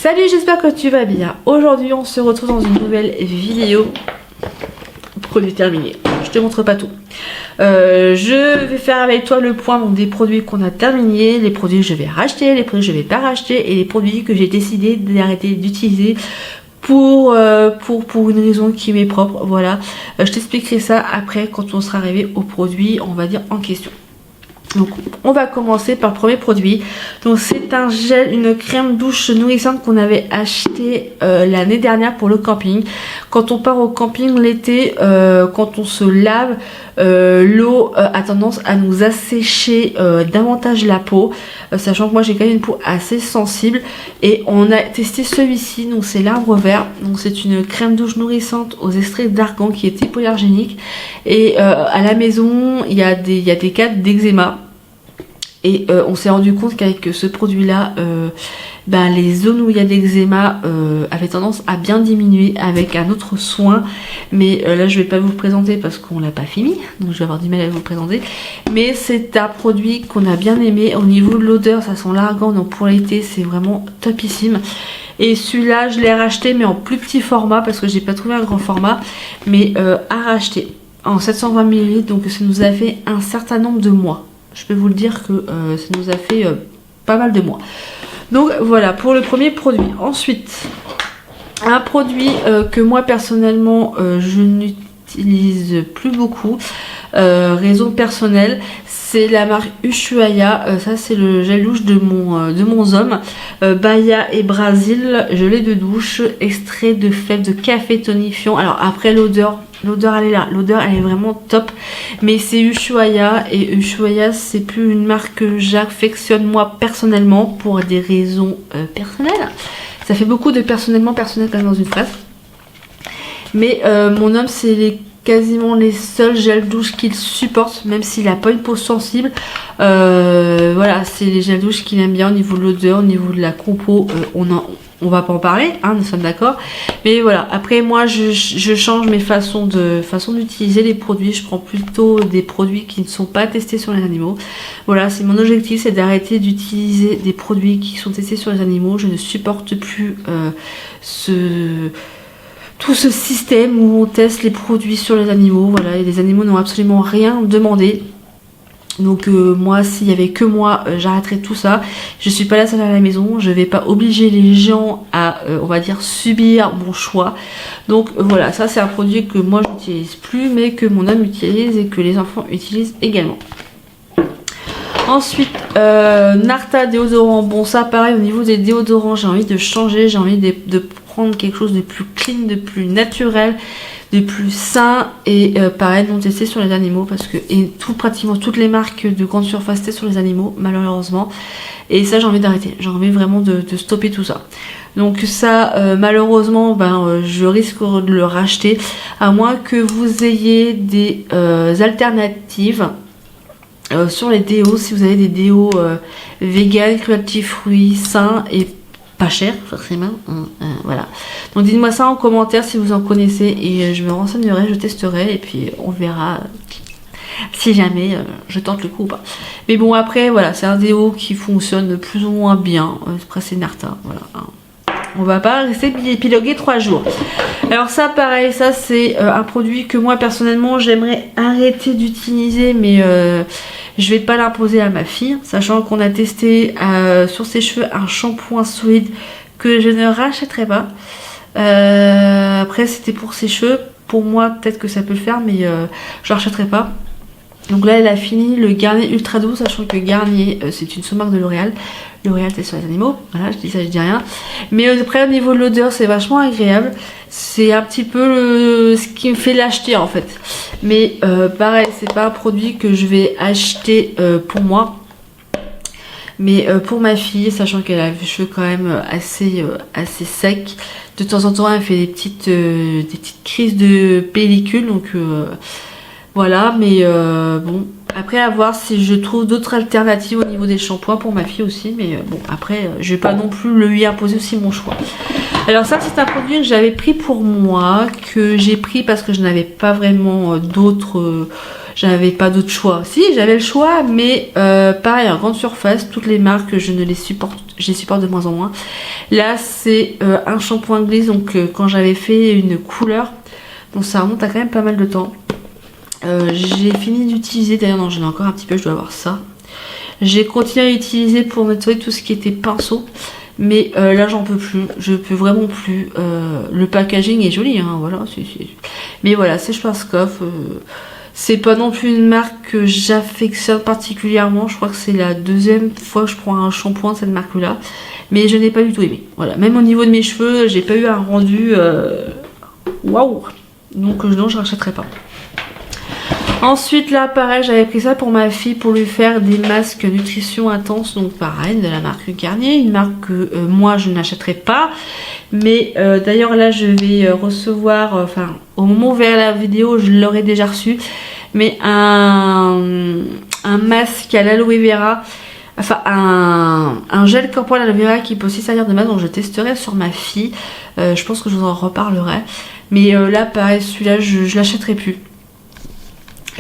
Salut, j'espère que tu vas bien. Aujourd'hui on se retrouve dans une nouvelle vidéo. Produit terminé. Je te montre pas tout. Je vais faire avec toi le point donc, des produits qu'on a terminés, les produits que je vais racheter, les produits que je vais pas racheter et les produits que j'ai décidé d'arrêter d'utiliser pour une raison qui m'est propre. Voilà, je t'expliquerai ça après quand on sera arrivé au produit, on va dire en question. Donc on va commencer par le premier produit. Donc c'est un gel, une crème douche nourrissante qu'on avait acheté l'année dernière pour le camping. Quand on part au camping l'été, quand on se lave, l'eau a tendance à nous assécher davantage la peau, sachant que moi j'ai quand même une peau assez sensible. Et on a testé celui-ci, donc c'est l'arbre vert. Donc c'est une crème douche nourrissante aux extraits d'argan qui est hypoallergénique. Et à la maison il y a des cas d'eczéma. Et on s'est rendu compte qu'avec ce produit là, les zones où il y a de l'eczéma avaient tendance à bien diminuer avec un autre soin. Mais là je vais pas vous le présenter parce qu'on l'a pas fini, donc je vais avoir du mal à vous le présenter. Mais c'est un produit qu'on a bien aimé. Au niveau de l'odeur, ça sent l'argan, donc pour l'été c'est vraiment topissime. Et celui-là je l'ai racheté mais en plus petit format parce que j'ai pas trouvé un grand format, mais à racheter en 720 ml, donc ça nous a fait un certain nombre de mois. Je peux vous le dire que ça nous a fait pas mal de mois. Donc voilà pour le premier produit. Ensuite, un produit que moi personnellement je n'utilise plus beaucoup. Raison personnelle, c'est la marque Ushuaïa. Ça c'est le gel douche de mon homme. Bahia et Brésil, gelée de douche, extrait de fèves de café tonifiant. Alors après l'odeur elle est là, l'odeur elle est vraiment top, mais c'est Ushuaïa et Ushuaïa c'est plus une marque que j'affectionne moi personnellement pour des raisons personnelles. Ça fait beaucoup de personnellement personnel quand même dans une phrase. Mais mon homme c'est quasiment les seuls gels douche qu'il supporte, même s'il n'a pas une peau sensible. Voilà, c'est les gels douche qu'il aime bien au niveau de l'odeur, au niveau de la compo. On va pas en parler, hein, nous sommes d'accord. Mais voilà, après moi je change mes façons d'utiliser les produits. Je prends plutôt des produits qui ne sont pas testés sur les animaux. Voilà, c'est mon objectif, c'est d'arrêter d'utiliser des produits qui sont testés sur les animaux. Je ne supporte plus tout ce système où on teste les produits sur les animaux. Voilà, et les animaux n'ont absolument rien demandé. Donc moi, s'il y avait que moi, j'arrêterais tout ça. Je suis pas la seule à la maison, je vais pas obliger les gens à, on va dire, subir mon choix. Donc voilà, ça c'est un produit que moi je n'utilise plus, mais que mon homme utilise et que les enfants utilisent également. Ensuite, Narta déodorant. Bon, ça pareil, au niveau des déodorants, j'ai envie de changer, j'ai envie de prendre quelque chose de plus clean, de plus naturel, de plus sain et pareil non testé sur les animaux parce que pratiquement toutes les marques de grande surface testent sur les animaux malheureusement, et ça j'ai envie d'arrêter, j'ai envie vraiment de stopper tout ça. Donc ça malheureusement je risque de le racheter à moins que vous ayez des alternatives sur les déos. Si vous avez des déos vegan, cruelty free, sains et pas cher forcément, voilà. Donc dites-moi ça en commentaire si vous en connaissez et je me renseignerai, je testerai et puis on verra si jamais je tente le coup ou pas. Mais bon après voilà, c'est un déo qui fonctionne plus ou moins bien. Après c'est Narta, voilà. On va pas rester épiloguer 3 jours. Alors ça pareil, ça c'est un produit que moi personnellement j'aimerais arrêter d'utiliser, mais je vais pas l'imposer à ma fille, sachant qu'on a testé sur ses cheveux un shampoing solide que je ne rachèterai pas. Après c'était pour ses cheveux, pour moi peut-être que ça peut le faire, mais je ne rachèterai pas. Donc là elle a fini le Garnier Ultra Doux, sachant que Garnier c'est une sous-marque de L'Oréal. L'Oréal c'est sur les animaux, voilà, je dis ça, je dis rien. Mais après au niveau de l'odeur c'est vachement agréable. C'est un petit peu ce qui me fait l'acheter en fait. Mais pareil, c'est pas un produit que je vais acheter pour moi. Mais pour ma fille, sachant qu'elle a les cheveux quand même assez secs. De temps en temps elle fait des petites crises de pellicule, donc voilà, mais bon, après à voir si je trouve d'autres alternatives au niveau des shampoings pour ma fille aussi, mais bon, après je vais pas non plus lui imposer aussi mon choix. Alors ça c'est un produit que j'avais pris pour moi, que j'ai pris parce que je n'avais pas vraiment d'autres j'avais pas d'autre choix. Si, j'avais le choix, mais pareil, en grande surface, toutes les marques, je les supporte de moins en moins. Là, c'est un shampoing glisse, donc quand j'avais fait une couleur, donc ça remonte à quand même pas mal de temps. J'ai fini d'utiliser, d'ailleurs non, j'en ai encore un petit peu, je dois avoir ça. J'ai continué à utiliser pour nettoyer tout ce qui était pinceau. Mais là j'en peux plus, je peux vraiment plus. Le packaging est joli, hein, voilà. Mais voilà, c'est Schwarzkopf. C'est pas non plus une marque que j'affectionne particulièrement. Je crois que c'est la deuxième fois que je prends un shampoing de cette marque-là. Mais je n'ai pas du tout aimé. Voilà, même au niveau de mes cheveux, j'ai pas eu un rendu waouh. Donc non, je rachèterai pas. Ensuite là pareil, j'avais pris ça pour ma fille pour lui faire des masques nutrition intense, donc pareil de la marque Garnier, une marque que moi je n'achèterai pas, mais d'ailleurs là je vais recevoir, enfin au moment où vous verrez la vidéo je l'aurai déjà reçu, mais un masque à l'aloe vera, enfin un gel corporel à l'aloe vera qui peut aussi servir de masque, donc je testerai sur ma fille, je pense que je vous en reparlerai, mais là pareil celui-là je l'achèterai plus.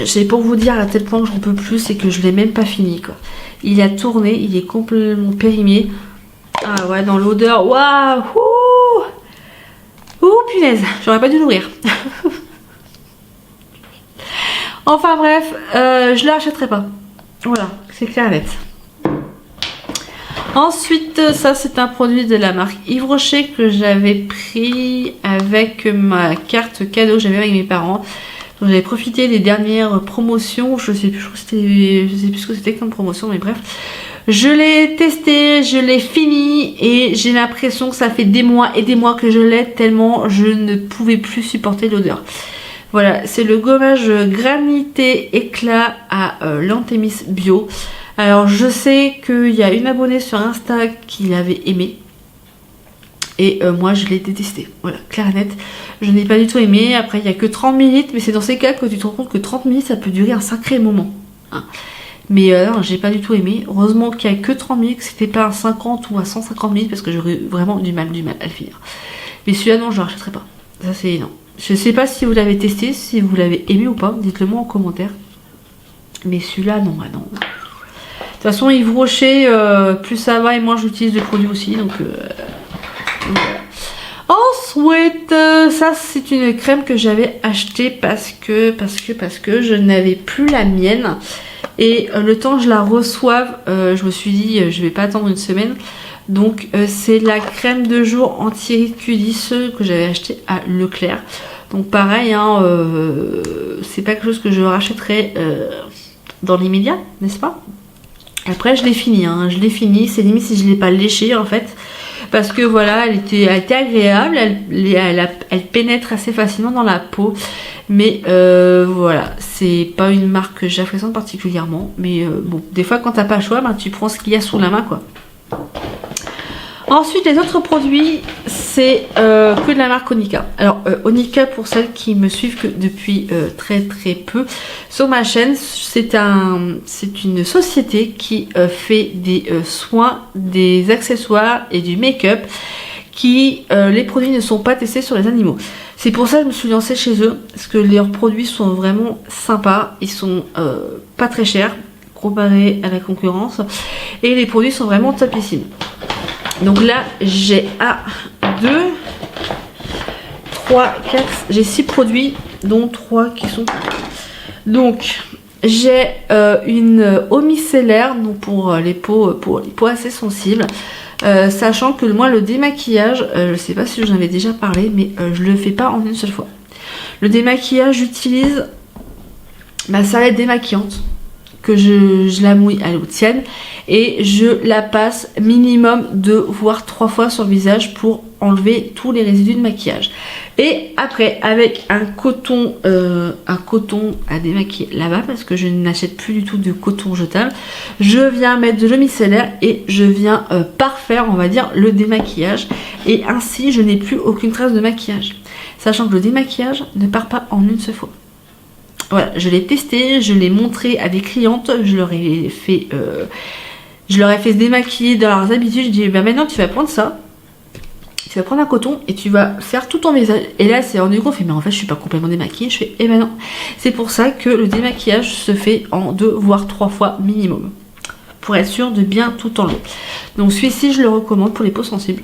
C'est pour vous dire à tel point que j'en peux plus, c'est que je l'ai même pas fini quoi. Il a tourné, il est complètement périmé. Ah ouais, dans l'odeur, waouh, ouh, punaise, j'aurais pas dû l'ouvrir. Enfin bref, je la rachèterai pas. Voilà, c'est clair et net. Ensuite, ça c'est un produit de la marque Yves Rocher que j'avais pris avec ma carte cadeau que j'avais avec mes parents. J'avais profité des dernières promotions, je sais plus ce que c'était comme promotion, mais bref. Je l'ai testé, je l'ai fini et j'ai l'impression que ça fait des mois et des mois que je l'ai tellement je ne pouvais plus supporter l'odeur. Voilà, c'est le gommage granité éclat à l'Antémis Bio. Alors je sais qu'il y a une abonnée sur Insta qui l'avait aimé. Et moi je l'ai détesté, voilà, clair et net, je n'ai pas du tout aimé. Après il n'y a que 30 ml, mais c'est dans ces cas que tu te rends compte que 30 ml ça peut durer un sacré moment, hein. Mais non, j'ai pas du tout aimé, heureusement qu'il n'y a que 30 ml, que c'était pas un 50 ou un 150 ml, parce que j'aurais vraiment du mal à le finir. Mais celui-là non, je le rachèterai pas, ça c'est non. Je sais pas si vous l'avez testé, si vous l'avez aimé ou pas, dites-le moi en commentaire. Mais celui-là non, ah non. De toute façon Yves Rocher, plus ça va et moins j'utilise le produit aussi, donc... Ensuite, ça c'est une crème que j'avais achetée parce que je n'avais plus la mienne et le temps que je la reçoive, je me suis dit je vais pas attendre une semaine, donc c'est la crème de jour anti-rides que j'avais achetée à Leclerc. Donc pareil, hein, c'est pas quelque chose que je rachèterai dans l'immédiat, n'est-ce pas? Après je l'ai fini, hein, c'est limite si je l'ai pas léché en fait. Parce que voilà, elle était agréable, elle pénètre assez facilement dans la peau. Mais voilà, c'est pas une marque que j'affectionne particulièrement. Mais bon, des fois quand t'as pas le choix, ben, tu prends ce qu'il y a sous la main quoi. Ensuite, les autres produits, c'est que de la marque Onika. Alors, Onika, pour celles qui me suivent que depuis très peu sur ma chaîne, c'est une société qui fait des soins, des accessoires et du make-up qui, les produits ne sont pas testés sur les animaux. C'est pour ça que je me suis lancée chez eux, parce que leurs produits sont vraiment sympas, ils sont pas très chers comparé à la concurrence, et les produits sont vraiment topissimes. Donc là, j'ai 1, 2, 3, 4, j'ai 6 produits, dont 3 qui sont... Donc, j'ai une eau micellaire donc pour les peaux assez sensibles. Sachant que moi, le démaquillage, je sais pas si j'en avais déjà parlé, mais je le fais pas en une seule fois. Le démaquillage, j'utilise ma serviette démaquillante, que je la mouille à l'eau tiède et je la passe minimum 2 voire 3 fois sur le visage pour enlever tous les résidus de maquillage. Et après avec un coton à démaquiller là-bas, parce que je n'achète plus du tout de coton jetable, je viens mettre de l'eau micellaire et je viens parfaire, on va dire, le démaquillage, et ainsi je n'ai plus aucune trace de maquillage, sachant que le démaquillage ne part pas en une seule fois. Voilà, je l'ai testé, je l'ai montré à des clientes, je leur ai fait se démaquiller dans leurs habitudes. Je dis bah maintenant tu vas prendre ça, tu vas prendre un coton et tu vas faire tout ton visage. Et là, c'est rendu compte, mais en fait, je suis pas complètement démaquillée. Je fais, eh ben non. C'est pour ça que le démaquillage se fait en 2 voire 3 fois minimum. Pour être sûr de bien tout enlever. Donc celui-ci, je le recommande pour les peaux sensibles.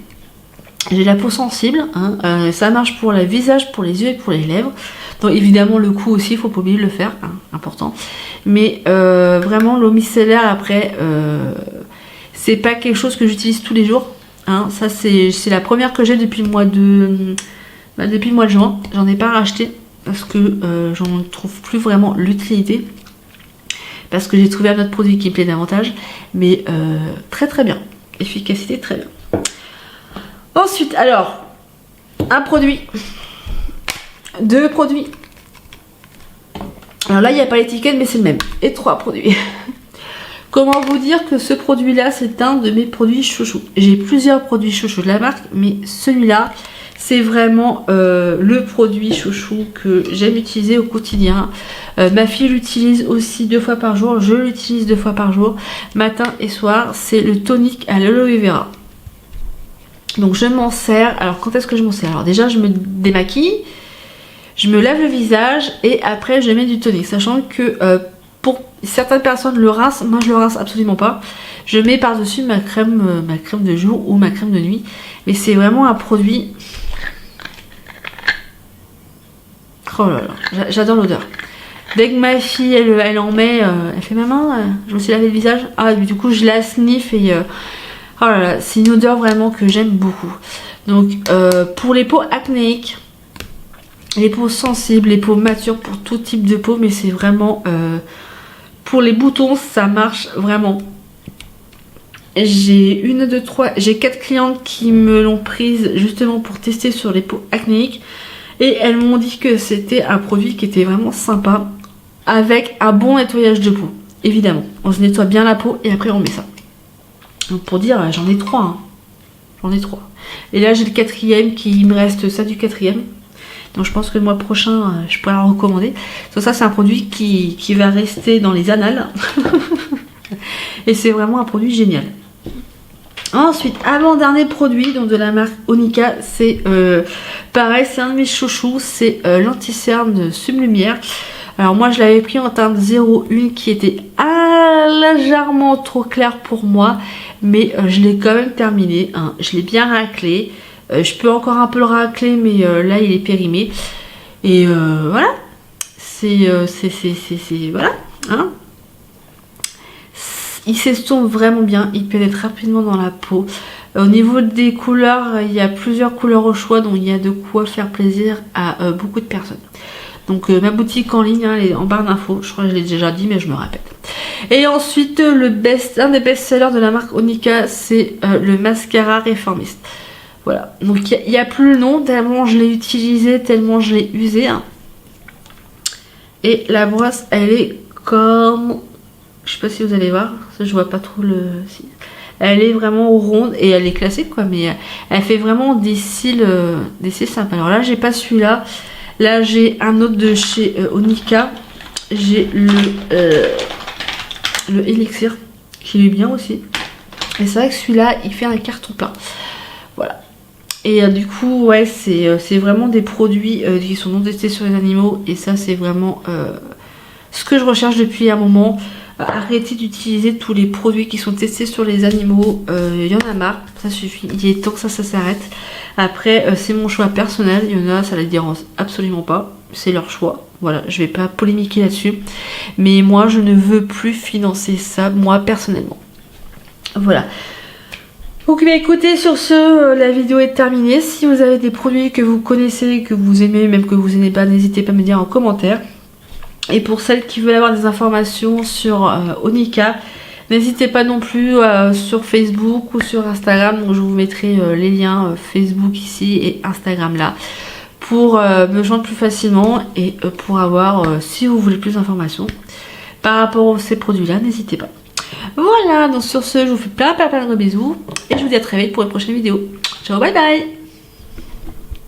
J'ai la peau sensible, hein, ça marche pour le visage, pour les yeux et pour les lèvres. Donc évidemment le cou aussi, il faut pas oublier de le faire, hein, important. Mais vraiment l'eau micellaire après, c'est pas quelque chose que j'utilise tous les jours. Hein. Ça c'est la première que j'ai depuis le mois de juin. J'en ai pas racheté parce que j'en trouve plus vraiment l'utilité. Parce que j'ai trouvé un autre produit qui me plaît davantage. Mais très très bien. Efficacité très bien. Ensuite, alors, un produit, 2 produits. Alors là, il n'y a pas l'étiquette, mais c'est le même. Et 3 produits. Comment vous dire que ce produit-là, c'est un de mes produits chouchou. J'ai plusieurs produits chouchou de la marque, mais celui-là, c'est vraiment le produit chouchou que j'aime utiliser au quotidien. Ma fille l'utilise aussi 2 fois par jour. Je l'utilise 2 fois par jour, matin et soir. C'est le tonique à l'aloe vera. Donc je m'en sers. Alors quand est-ce que je m'en sers? Alors déjà je me démaquille, je me lave le visage et après je mets du tonique. Sachant que pour certaines personnes le rincent, moi je le rince absolument pas. Je mets par-dessus ma crème de jour ou ma crème de nuit. Mais c'est vraiment un produit... Oh là là, j'adore l'odeur. Dès que ma fille elle en met, elle fait maman, je me suis lavé le visage. Ah du coup je la sniffe et... oh là là, c'est une odeur vraiment que j'aime beaucoup. Donc pour les peaux acnéiques, les peaux sensibles, les peaux matures, pour tout type de peau, mais c'est vraiment pour les boutons, ça marche vraiment. J'ai 4 clientes qui me l'ont prise justement pour tester sur les peaux acnéiques et elles m'ont dit que c'était un produit qui était vraiment sympa avec un bon nettoyage de peau. Évidemment, on se nettoie bien la peau et après on met ça. Donc pour dire, j'en ai 3. Hein. J'en ai 3. Et là, j'ai le 4e qui me reste ça du 4e. Donc je pense que le mois prochain, je pourrais la recommander. Donc ça, c'est un produit qui va rester dans les annales. Et c'est vraiment un produit génial. Ensuite, avant-dernier produit donc de la marque Onika, c'est pareil, c'est un de mes chouchous. C'est l'anti-cerne Sublumière. Alors moi je l'avais pris en teinte 01 qui était légèrement trop clair pour moi, mais je l'ai quand même terminé, hein. Je l'ai bien raclé, je peux encore un peu le racler mais là il est périmé et voilà, voilà, hein. Il s'estompe vraiment bien, il pénètre rapidement dans la peau. Au niveau des couleurs, il y a plusieurs couleurs au choix, donc il y a de quoi faire plaisir à beaucoup de personnes. Donc ma boutique en ligne, hein, elle est en barre d'infos, je crois que je l'ai déjà dit mais je me répète. Et ensuite un des best-sellers de la marque Onika, c'est le mascara réformiste. Voilà, donc il n'y a plus le nom, tellement je l'ai utilisé, tellement je l'ai usé. Hein. Et la brosse, elle est comme... Je sais pas si vous allez voir, ça je vois pas trop le... Elle est vraiment ronde et elle est classique quoi, mais elle fait vraiment des cils sympas. Alors là j'ai pas celui-là. Là j'ai un autre de chez Onika. J'ai le Elixir qui est bien aussi. Et c'est vrai que celui-là il fait un carton plein. Voilà. Et du coup ouais c'est vraiment des produits qui sont non testés sur les animaux. Et ça c'est vraiment ce que je recherche depuis un moment. Arrêtez d'utiliser tous les produits qui sont testés sur les animaux. Il y en a marre, ça suffit. Il est temps que ça s'arrête. Après, c'est mon choix personnel. Il y en a, ça les dérange absolument pas. C'est leur choix. Voilà, je vais pas polémiquer là-dessus. Mais moi, je ne veux plus financer ça, moi, personnellement. Voilà. Donc, bah, écoutez, sur ce, la vidéo est terminée. Si vous avez des produits que vous connaissez, que vous aimez, même que vous n'aimez pas, n'hésitez pas à me dire en commentaire. Et pour celles qui veulent avoir des informations sur Onika, n'hésitez pas non plus sur Facebook ou sur Instagram. Donc je vous mettrai les liens Facebook ici et Instagram là pour me joindre plus facilement et pour avoir, si vous voulez plus d'informations par rapport à ces produits-là, n'hésitez pas. Voilà, donc sur ce, je vous fais plein de gros bisous et je vous dis à très vite pour une prochaine vidéo. Ciao, bye bye!